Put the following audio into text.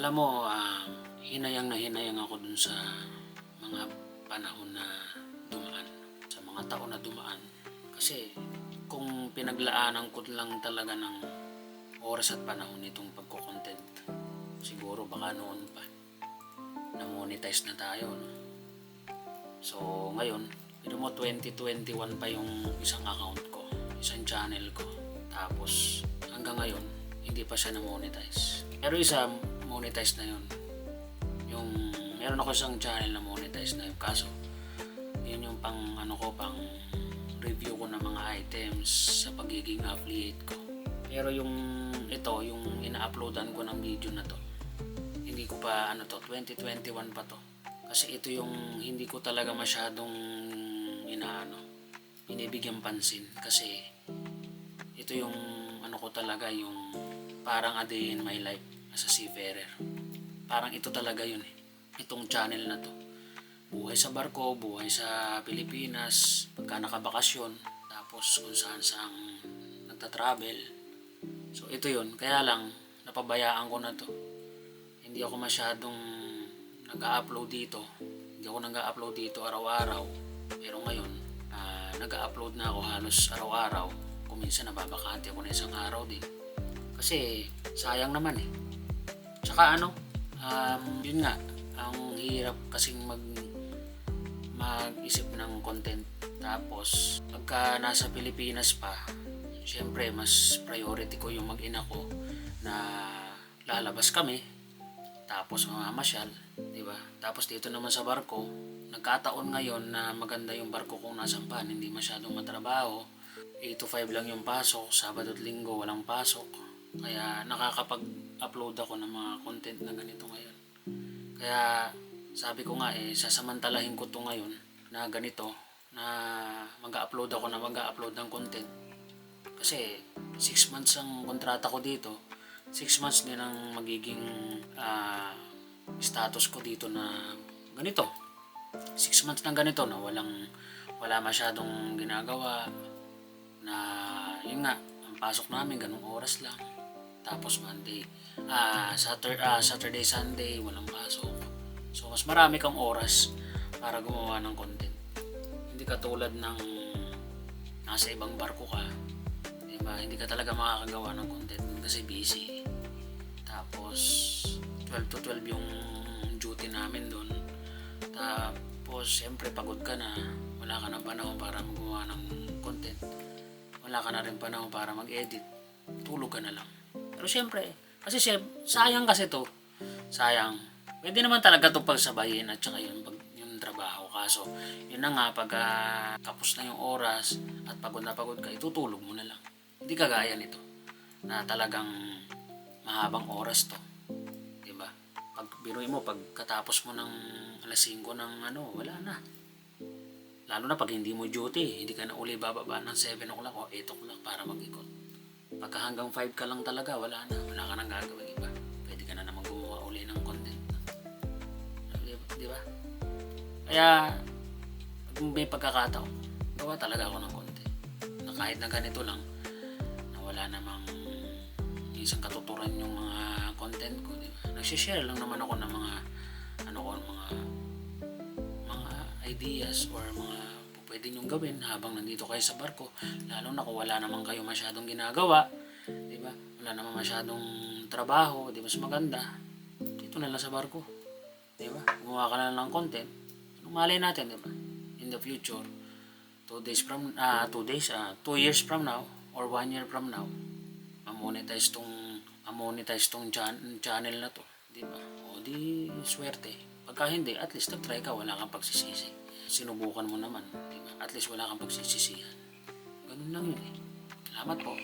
Alam mo, hinayang na hinayang ako dun sa mga panahon na dumaan, sa mga taon na dumaan. Kasi kung pinaglaanan ko lang talaga ng oras at panahon itong pagko-content, siguro baka noon pa, na-monetize na tayo. No? So ngayon, yun mo 2021 pa yung isang account ko, isang channel ko. Tapos hanggang ngayon, hindi pa siya na-monetize. Pero isa, monetize na yun. Yung meron ako isang channel na monetize na yun. Kaso, yun yung pang review ko ng mga items sa pagiging affiliate ko. Pero yung ito, yung ina-uploadan ko ng video na to, hindi ko pa 2021 pa to. Kasi ito yung hindi ko talaga masyadong binibigyan pansin. Kasi ito yung ko talaga yung parang a day in my life as a seafarer. Parang ito talaga yun eh. Itong channel na to. Buhay sa barko, buhay sa Pilipinas, pagka nakabakasyon, tapos kung saan saan nagta-travel. So ito yun. Kaya lang, napabayaan ko na to. Hindi ako masyadong nag-upload dito. Hindi ako nag-upload dito araw-araw. Pero ngayon, nag-upload na ako halos araw-araw. Kung minsan nababakante ako na isang araw din. Kasi sayang naman eh. Tsaka yun nga, ang hirap kasing mag-isip ng content. Tapos, pagka nasa Pilipinas pa, syempre mas priority ko yung mag-ina ko na lalabas kami. Tapos mamamasyal, di ba? Tapos dito naman sa barko, nagkataon ngayon na maganda yung barko kung nasampan, hindi masyadong matrabaho. 8 to 5 lang yung pasok, Sabado at Linggo walang pasok. Kaya nakakapag-upload ako ng mga content na ganito ngayon. Kaya sabi ko nga sasamantalahin ko to ngayon na ganito, na mag-upload ng content. Kasi 6 months ang kontrata ko dito. 6 months din ang magiging status ko dito na ganito. 6 months ng ganito na wala masyadong ginagawa. Na yun nga, ang pasok namin ganung oras lang. Tapos Saturday, Sunday walang pasok. So mas marami kang oras para gumawa ng content. Hindi katulad ng nasa ibang barko ka, diba? Hindi ka talaga makakagawa ng content kasi busy. Tapos 12 to 12 yung duty namin doon. Tapos siyempre pagod ka na, wala ka ng panahon para gumawa ng content. Wala ka na rin panahon para mag-edit. Tulog ka na lang. Pero siyempre, kasi sayang kasi to. Sayang. Pwede naman talaga to pagsabayin at saka yung trabaho. Kaso, yun na nga, pag tapos na yung oras at pagod na pagod ka, itutulog mo na lang. Hindi kagaya nito na talagang mahabang oras to. Diba? Pag biruin mo, pagkatapos mo ng alas 5 ng wala na. Lalo na pag hindi mo duty, hindi ka na uli bababa ng 7 o'clock o 8 o'clock para mag-ikot. Pagka hanggang 5 ka lang talaga, wala ka nang gagawin iba. Pwede ka na naman gumawa uli ng content. Di ba? Kaya, pag may pagkakataon, gawa talaga ako ng content. Na kahit na ganito lang, na wala namang isang katuturan yung mga content ko. Di ba? Nagsishare lang naman ako ng mga ideas or mga pwede nyong gawin habang nandito kayo sa barko, lalo na kung wala naman kayo masyadong ginagawa, di ba? Wala naman masyadong trabaho, di ba? Mas maganda dito na lang sa barko, di ba? Gumawa ka na lang ng content. Malay natin, di ba? In the future, 2 years from now or 1 year from now, ma-monetize tong channel na to, di ba? O di swerte. Pagka hindi, at least nag-try ka, wala kang pagsisisi. Sinubukan mo naman, diba? At least wala kang pagsisisihan. Ganun lang yun eh. Salamat po.